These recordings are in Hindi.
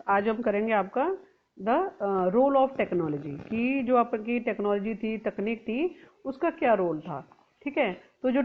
आज हम करेंगे आपका द रोल ऑफ टेक्नोलॉजी, कि जो आपकी टेक्नोलॉजी थी, तकनीक थी, उसका क्या रोल था। ठीक है, तो जो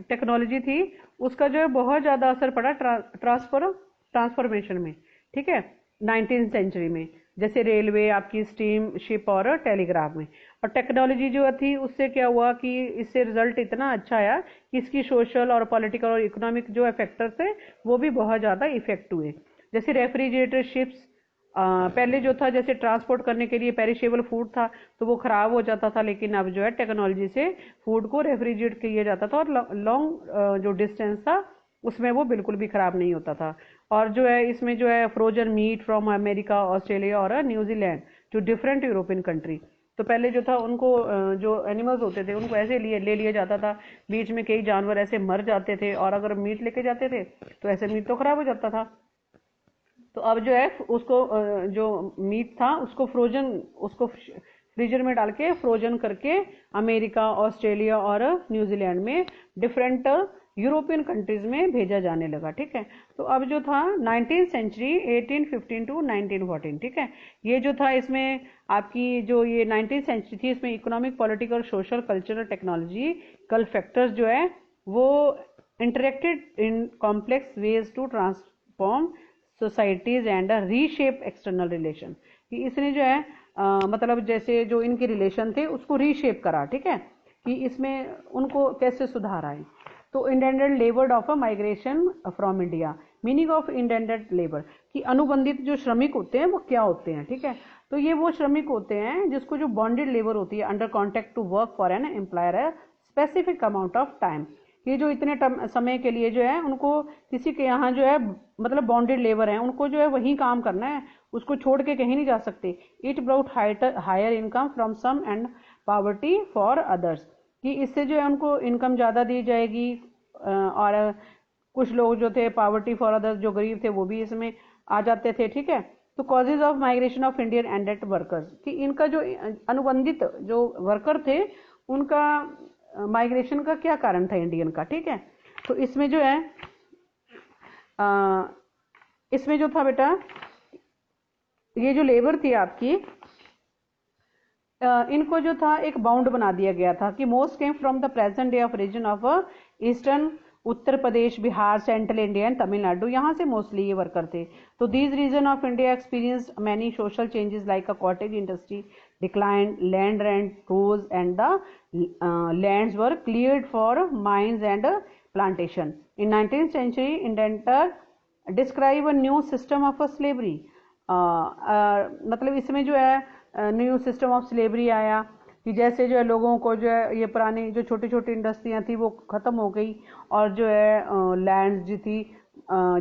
टेक्नोलॉजी थी उसका जो है बहुत ज़्यादा असर पड़ा ट्रांसफॉर्मेशन में। ठीक है, 19th सेंचुरी में, जैसे रेलवे, आपकी स्टीम शिप और टेलीग्राफ में। और टेक्नोलॉजी जो थी उससे क्या हुआ कि इससे रिजल्ट इतना अच्छा आया कि इसकी सोशल और पॉलिटिकल और इकोनॉमिक जो फैक्टर्स थे वो भी बहुत ज़्यादा इफेक्ट हुए। जैसे रेफ्रिजरेटर शिप्स, पहले जो था जैसे ट्रांसपोर्ट करने के लिए पेरिशेबल फूड था तो वो खराब हो जाता था, लेकिन अब जो है टेक्नोलॉजी से फूड को रेफ्रिजरेट किया जाता था और लॉन्ग जो डिस्टेंस था उसमें वो बिल्कुल भी खराब नहीं होता था। और जो है इसमें जो है frozen meat from America, Australia और New Zealand to different European country. तो पहले जो था उनको जो एनिमल्स होते थे उनको ऐसे ले लिया जाता था, बीच में कई जानवर ऐसे मर जाते थे और अगर मीट लेके जाते थे तो ऐसे मीट तो खराब हो जाता था। तो अब जो है उसको जो मीट था उसको फ्रीजर में डाल के फ्रोजन करके अमेरिका, ऑस्ट्रेलिया और न्यूजीलैंड में डिफरेंट यूरोपियन कंट्रीज में भेजा जाने लगा। ठीक है, तो अब जो था 19th सेंचुरी 1815 टू 1914। ठीक है, ये जो था इसमें आपकी जो ये 19th सेंचुरी थी इसमें economic, political, social, cultural, technological factors जो है वो interacted in complex ways to transform societies and reshape external relation, कि इसने जो है मतलब जैसे जो इनके रिलेशन थे उसको रीशेप करा। ठीक है, कि इसमें उनको कैसे सुधार आए। तो indented labour of a migration from India, meaning of indented labour, कि अनुबंधित जो श्रमिक होते हैं वो क्या होते हैं। ठीक है, तो ये वो श्रमिक होते हैं जिसको जो बॉन्डेड लेबर होती है under contract to work for an employer specific amount of time. ये जो इतने समय के लिए जो है उनको किसी के यहाँ जो है मतलब बॉन्डेड लेबर है, उनको जो है वही काम करना है, उसको छोड़ के कहीं नहीं जा सकते। It brought higher income from some and poverty for others, कि इससे जो है उनको इनकम ज़्यादा दी जाएगी और कुछ लोग जो थे पॉवर्टी फॉर अदर्स, जो गरीब थे वो भी इसमें आ जाते थे। ठीक है, तो causes of migration of Indian ended workers, कि इनका जो अनुबंधित जो वर्कर थे उनका माइग्रेशन का क्या कारण था इंडियन का। ठीक है, तो इसमें जो है इसमें जो था बेटा ये जो लेबर थी आपकी इनको जो था एक बाउंड बना दिया गया था कि most came from the present day of region of eastern Uttar Pradesh, Bihar, central India and Tamil Nadu, यहाँ से मोस्टली ये वर्कर थे। तो these region of India experience many social changes like a cottage industry decline, land rent rose and the lands were cleared for mines and plantation. In 19th century indenture describe a new system of slavery, मतलब इसमें जो है न्यू सिस्टम ऑफ स्लेवरी आया कि जैसे जो है लोगों को जो है ये पुरानी जो छोटी छोटी इंडस्ट्रियाँ थी वो ख़त्म हो गई और जो है लैंड जो थी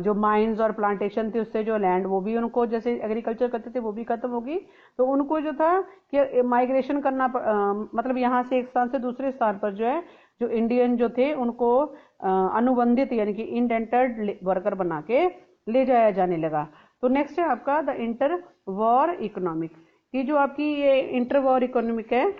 जो माइंस और प्लांटेशन थी उससे जो लैंड वो भी उनको जैसे एग्रीकल्चर करते थे वो भी ख़त्म हो गई। तो उनको जो था कि माइग्रेशन करना मतलब यहाँ से एक स्थान से दूसरे स्थान पर जो है जो इंडियन जो थे उनको अनुबंधित यानी कि इंडेंटेड वर्कर बना के ले जाया जाने लगा। तो नेक्स्ट है आपका द इंटर वॉर इकोनॉमिक, कि जो आपकी ये इंटर वॉर इकोनॉमिक है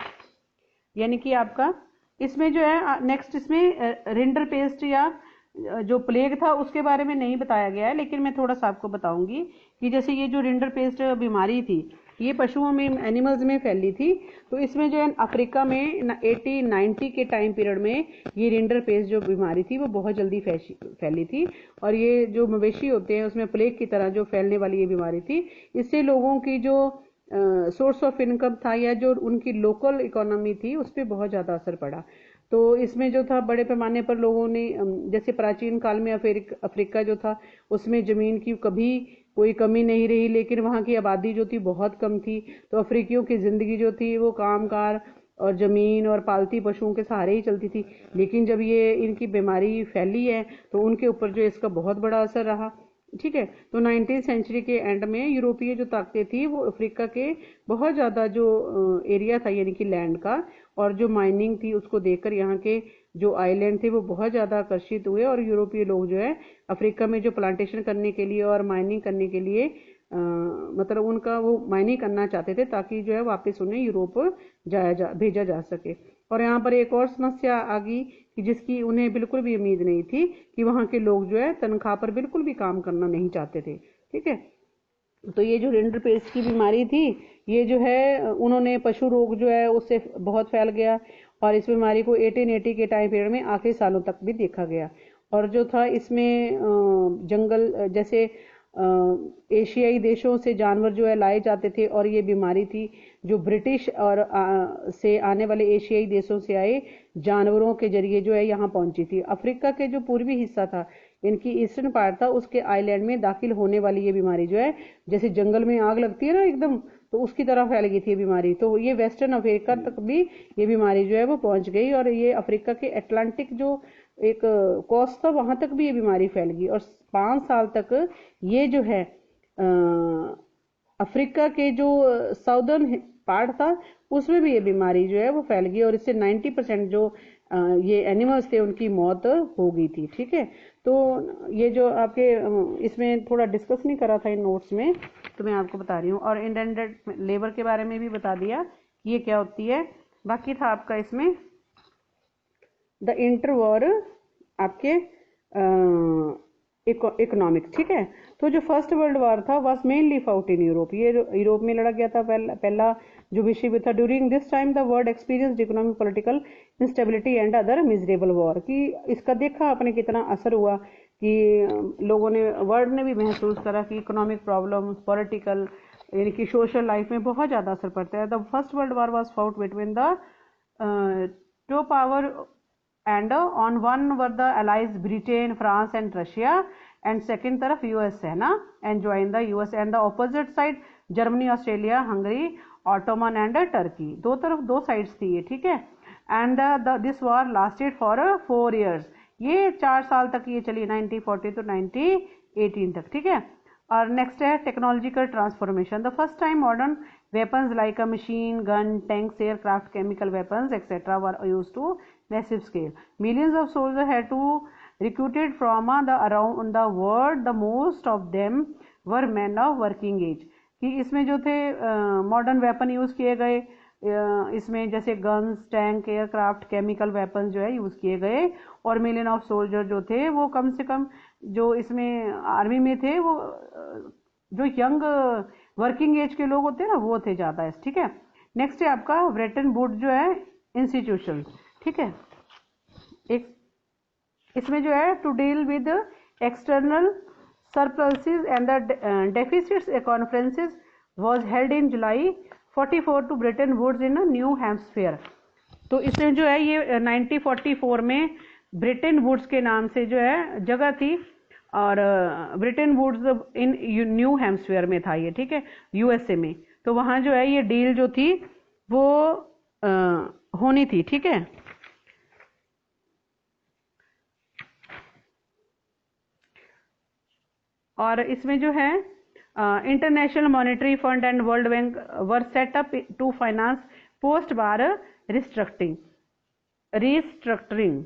यानी कि आपका इसमें जो है नेक्स्ट इसमें रिंडर पेस्ट या जो प्लेग था उसके बारे में नहीं बताया गया है, लेकिन मैं थोड़ा सा आपको बताऊंगी कि जैसे ये जो रिंडर पेस्ट बीमारी थी ये पशुओं में, एनिमल्स में फैली थी। तो इसमें जो है अफ्रीका में 1890 के टाइम पीरियड में ये रिंडर पेस्ट जो बीमारी थी वो बहुत जल्दी फैली थी और ये जो मवेशी होते हैं उसमें प्लेग की तरह जो फैलने वाली ये बीमारी थी। इससे लोगों की जो सोर्स ऑफ इनकम था या जो उनकी लोकल इकोनॉमी थी उस पर बहुत ज़्यादा असर पड़ा। तो इसमें जो था बड़े पैमाने पर लोगों ने जैसे प्राचीन काल में अफ्रीका जो था उसमें ज़मीन की कभी कोई कमी नहीं रही, लेकिन वहाँ की आबादी जो थी बहुत कम थी। तो अफ्रीकियों की ज़िंदगी जो थी वो कामकार और ज़मीन और पालती पशुओं के सहारे ही चलती थी। लेकिन जब ये इनकी बीमारी फैली है तो उनके ऊपर जो इसका बहुत बड़ा असर रहा। ठीक है, तो 19th सेंचुरी के एंड में यूरोपीय जो ताकतें थी वो अफ्रीका के बहुत ज़्यादा जो एरिया था यानी कि लैंड का और जो माइनिंग थी उसको देखकर यहाँ के जो आइलैंड थे वो बहुत ज़्यादा आकर्षित हुए और यूरोपीय लोग जो है अफ्रीका में जो प्लांटेशन करने के लिए और माइनिंग करने के लिए मतलब उनका वो माइनिंग करना चाहते थे ताकि जो है वापस उन्हें यूरोप भेजा जा सके। और यहाँ पर एक और समस्या आ गई कि जिसकी उन्हें बिल्कुल भी उम्मीद नहीं थी कि वहाँ के लोग जो है तनख्वाह पर बिल्कुल भी काम करना नहीं चाहते थे। ठीक है। तो ये जो रिंडरपेस्ट की बीमारी थी, ये जो है उन्होंने पशु रोग जो है उससे बहुत फैल गया, और इस बीमारी को 1880 के टाइम पीरियड में आखिरी सालों तक भी देखा गया। और जो था इसमें जंगल जैसे एशियाई देशों से जानवर जो है लाए जाते थे, और ये बीमारी थी जो ब्रिटिश और से आने वाले एशियाई देशों से आए जानवरों के जरिए जो है यहाँ पहुंची थी। अफ्रीका के जो पूर्वी हिस्सा था, इनकी ईस्टर्न पार्ट था, उसके आइलैंड में दाखिल होने वाली ये बीमारी जो है, जैसे जंगल में आग लगती है ना एकदम, तो उसकी तरह फैल गई थी ये बीमारी। तो ये वेस्टर्न अफ्रीका तक भी ये बीमारी जो है वो पहुंच गई, और ये अफ्रीका के अटलांटिक जो एक कोस्ट था वहां तक भी ये बीमारी फैल गई। और 5 साल तक ये जो है अफ्रीका के जो साउदर्न पार्ट था उसमें भी ये बीमारी जो है वो फैल गई, और इससे 90% जो ये एनिमल्स थे उनकी मौत हो गई थी। ठीक है, तो ये जो आपके इसमें थोड़ा डिस्कस नहीं करा था इन नोट्स में, तो मैं आपको बता रही हूँ। और इंडेंटेड लेबर के बारे में भी बता दिया कि ये क्या होती है। बाकी था आपका इसमें द इंटरवॉर आपके इकोनॉमिक। ठीक है, तो जो फर्स्ट वर्ल्ड वॉर था was mainly fought in Europe, ये यूरोप में लड़ा गया था पहला जो विश्व युद्ध था। During this time the world experienced economic political instability and other miserable war, कि इसका देखा आपने कितना असर हुआ, कि लोगों ने वर्ल्ड ने भी महसूस करा कि इकोनॉमिक प्रॉब्लम, पॉलिटिकल यानी कि सोशल लाइफ में बहुत ज़्यादा असर पड़ता है। The first world war was fought between the two power, and on one were the allies Britain, France and Russia, and second तरफ US है ना, and join the US, and the opposite side Germany, Australia, Hungary, Ottoman and Turkey, दो तरफ दो sides थी ये। ठीक है, and this war lasted for 4 years, ये 4 साल तक ये चली 1940 to 1918 तक। ठीक है, और नेक्स्ट है technological transformation. The first time modern weapons like a machine gun, tanks, aircraft, chemical weapons etc. were used to massive scale. Millions of soldiers had to recruited from the around the world. The most of them were men of working age, कि इसमें जो थे मॉडर्न वेपन यूज़ किए गए, इसमें जैसे guns, tank, aircraft, chemical weapon जो है यूज़ किए गए, और मिलियन ऑफ सोल्जर जो थे वो कम से कम जो इसमें आर्मी में थे वो जो यंग वर्किंग एज के लोग होते हैं ना वो थे ज़्यादा। ठीक है, नेक्स्ट है आपका ब्रेटन वुड जो है इंस्टीट्यूशन। ठीक है, एक इसमें जो है to deal with external surpluses and the deficits, a conferences was held in July 44 to Bretton Woods in New Hampshire. तो इसमें जो है ये 1944 में ब्रेटन वुड्स के नाम से जो है जगह थी, और Bretton Woods in New Hampshire में था ये। ठीक है, यूएसए में। तो वहाँ जो है ये डील जो थी वो होनी थी। ठीक है, और इसमें जो है International Monetary Fund and World Bank were set up to finance post war restructuring.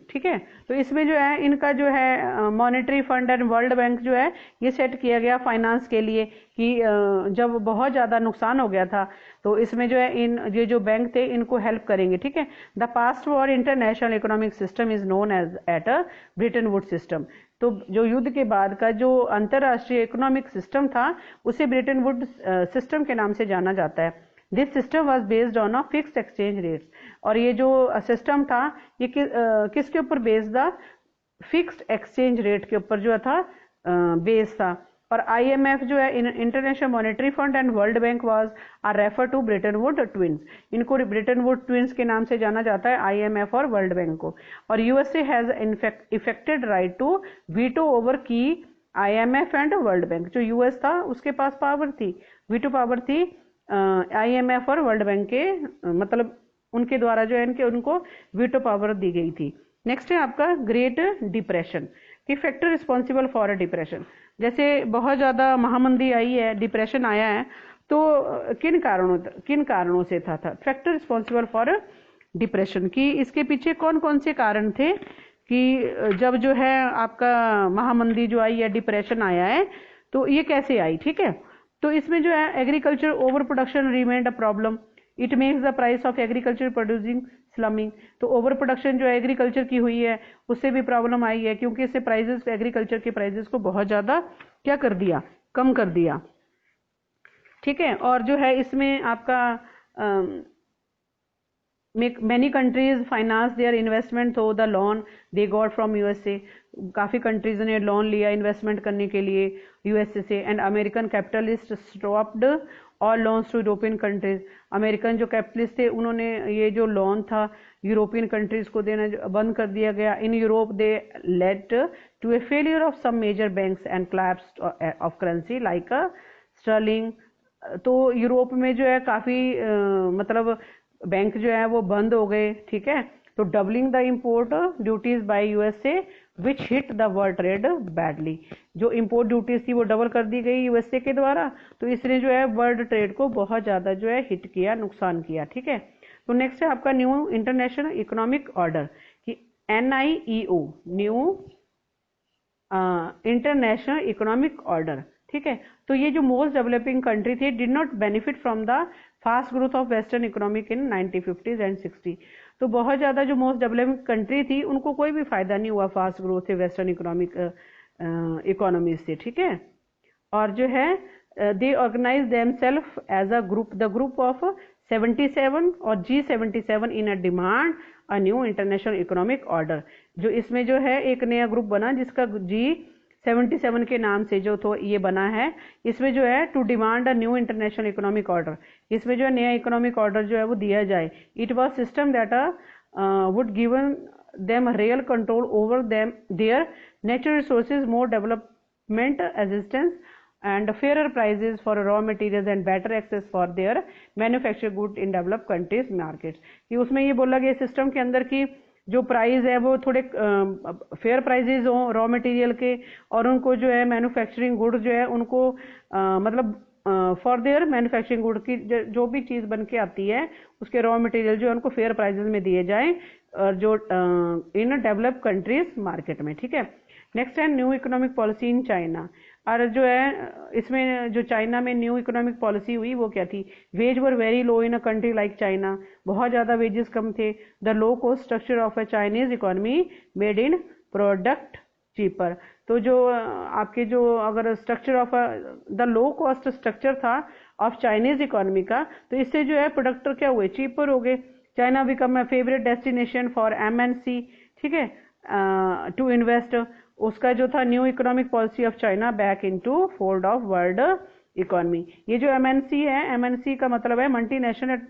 ठीक है, तो इसमें जो है इनका जो है Monetary Fund and World Bank जो है ये सेट किया गया फाइनेंस के लिए, कि जब बहुत ज़्यादा नुकसान हो गया था तो इसमें जो है ये जो बैंक थे इनको हेल्प करेंगे। ठीक है, the past war international economic system is known as at a Bretton Wood system. तो जो युद्ध के बाद का जो अंतर्राष्ट्रीय इकोनॉमिक सिस्टम था उसे ब्रिटेन वुड सिस्टम के नाम से जाना जाता है। This system was based on a fixed exchange rates, और ये जो सिस्टम था ये किसके ऊपर बेस्ड था? फिक्स्ड एक्सचेंज रेट के ऊपर जो था बेस था। और IMF जो है International Monetary Fund and World Bank was are refer to Bretton Wood twins, इनको ब्रिटेन वुड ट्विंस के नाम से जाना जाता है, IMF और वर्ल्ड बैंक को। और USA has effected right to veto over की IMF एंड वर्ल्ड बैंक। जो US था उसके पास पावर थी, वीटो पावर थी IMF और वर्ल्ड बैंक के, मतलब उनके द्वारा जो है उनको वीटो पावर दी गई थी। नेक्स्ट है आपका ग्रेट डिप्रेशन, कि फैक्टर रिस्पॉन्सिबल फॉर डिप्रेशन। जैसे बहुत ज़्यादा महामंदी आई है, डिप्रेशन आया है, तो किन कारणों से था फैक्टर रिस्पॉन्सिबल फॉर डिप्रेशन, कि इसके पीछे कौन कौन से कारण थे, कि जब जो है आपका महामंदी जो आई है, डिप्रेशन आया है, तो ये कैसे आई। ठीक है, तो इसमें जो है agriculture over production remained a problem, it makes the price of agriculture producing slumping. तो ओवर प्रोडक्शन जो एग्रीकल्चर की हुई है उससे भी प्रॉब्लम आई है, क्योंकि इससे प्राइजेस, एग्रीकल्चर के प्राइजेस को बहुत ज़्यादा क्या कर दिया, कम कर दिया, ठीक है। और जो है इसमें आपका many countries finance their investment through the loan they got from USA। काफ़ी कंट्रीज ने लोन लिया इन्वेस्टमेंट करने के लिए यूएसए से। And American capitalist stopped all loans to European countries. American जो कैपिटलिस्ट थे उन्होंने ये जो लोन था यूरोपियन कंट्रीज को देना बंद कर दिया गया। In Europe they led to a failure of some major banks and collapse of currency like sterling. तो यूरोप में जो है काफ़ी मतलब बैंक जो है वो बंद हो गए, ठीक है। तो doubling the import duties by USA which hit the world trade badly. जो इम्पोर्ट ड्यूटीज थी वो डबल कर दी गई यूएसए के द्वारा, तो इसने जो है वर्ल्ड ट्रेड को बहुत ज़्यादा जो है हिट किया, नुकसान किया, ठीक है। तो नेक्स्ट है आपका न्यू इंटरनेशनल इकोनॉमिक ऑर्डर कि NIEO new international economic order, ठीक है। तो ये जो मोस्ट डेवलपिंग कंट्री थी did not benefit from the fast growth of western economic in 1950s and 60। तो बहुत ज़्यादा जो मोस्ट डेवलपिंग कंट्री थी उनको कोई भी फायदा नहीं हुआ फास्ट ग्रोथ से वेस्टर्न इकोनॉमिक इकोनॉमी से, ठीक है। और जो है they organise themselves as a group, the group of 77 और G77 in a demand a new international economic order. जो इसमें जो है एक नया ग्रुप बना जिसका G77 के नाम से जो तो ये बना है। इसमें जो है to demand a new international economic order, इसमें जो है नया इकोनॉमिक ऑर्डर जो है वो दिया जाए। It was system that would given them real control over them their natural resources, more development assistance and fair prices for raw materials and better access for their manufacture good in develop countries markets. कि उसमें ये बोला गया सिस्टम के अंदर की जो प्राइस है वो थोड़े फेयर प्राइजेज हों रॉ मटेरियल के, और उनको जो है मैन्युफैक्चरिंग गुड जो है उनको मतलब फॉर देयर मैन्युफैक्चरिंग गुड की जो भी चीज़ बन के आती है उसके रॉ मटेरियल जो है उनको फेयर प्राइजेज में दिए जाएं और जो इन डेवलप कंट्रीज मार्केट में, ठीक है। नेक्स्ट है new economic policy in China. और जो है इसमें जो चाइना में न्यू इकोनॉमिक पॉलिसी हुई वो क्या थी, wages were very low in a country like China, बहुत ज़्यादा वेजेस कम थे। The low cost structure of a Chinese economy made in product cheaper. तो जो आपके जो अगर structure of the low cost structure था ऑफ चाइनीज इकोनॉमी का, तो इससे जो है प्रोडक्ट क्या हुए, चीपर हो गए। China become a favourite destination for MNC, ठीक है, टू इन्वेस्ट। उसका जो था new economic policy of China back into fold of world economy. ये जो MNC है, MNC का मतलब है मल्टीनेशनल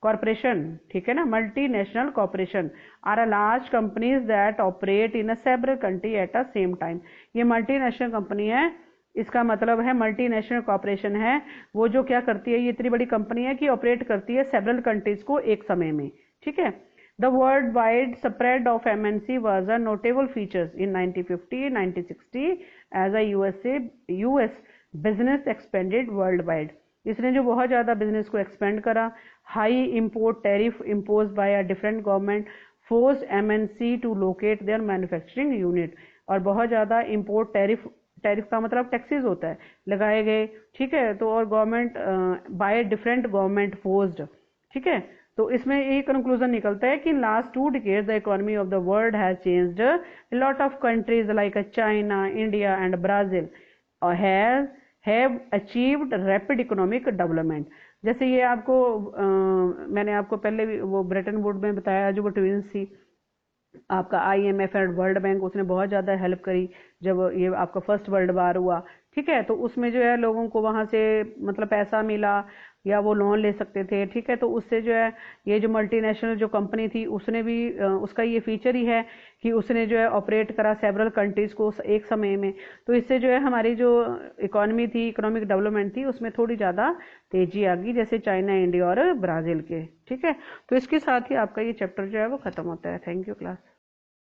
कॉर्पोरेशन, ठीक है ना। Multinational corporation are a large companies that operate in a several country at a same time. ये मल्टीनेशनल कंपनी है, इसका मतलब है मल्टीनेशनल कॉर्पोरेशन है वो जो क्या करती है, ये इतनी बड़ी कंपनी है कि ऑपरेट करती है सेवरल कंट्रीज को एक समय में, ठीक है। The worldwide spread of MNC was a notable feature in 1950-1960 as a US business expanded worldwide। इसने जो बहुत ज़्यादा बिजनेस को एक्सपेंड करा। High import tariff impose by a different government force MNC to locate their manufacturing unit. और बहुत ज़्यादा इम्पोर्ट टैरिफ का मतलब टैक्सेस होता है, लगाए गए, ठीक है। तो और government by different government forced, ठीक है। तो इसमें यही कंक्लूजन निकलता है कि last 2 decades the economy of the world has changed. Lot of countries like China, India and Brazil have achieved rapid economic development. जैसे ये आपको मैंने आपको पहले भी वो ब्रेटन वुड में बताया, जो वो ट्विंस थी आपका IMF एंड वर्ल्ड बैंक, उसने बहुत ज़्यादा हेल्प करी जब ये आपका फर्स्ट वर्ल्ड वार हुआ, ठीक है। तो उसमें जो है लोगों को वहाँ से मतलब पैसा मिला या वो लोन ले सकते थे, ठीक है। तो उससे जो है ये जो मल्टीनेशनल जो कंपनी थी उसने भी उसका ये फीचर ही है कि उसने जो है ऑपरेट करा सेवरल कंट्रीज़ को एक समय में। तो इससे जो है हमारी जो इकोनॉमी थी, इकोनॉमिक डेवलपमेंट थी, उसमें थोड़ी ज़्यादा तेज़ी आ गई, जैसे चाइना, इंडिया और ब्राज़ील के, ठीक है। तो इसके साथ ही आपका ये चैप्टर जो है वो ख़त्म होता है। Thank you class.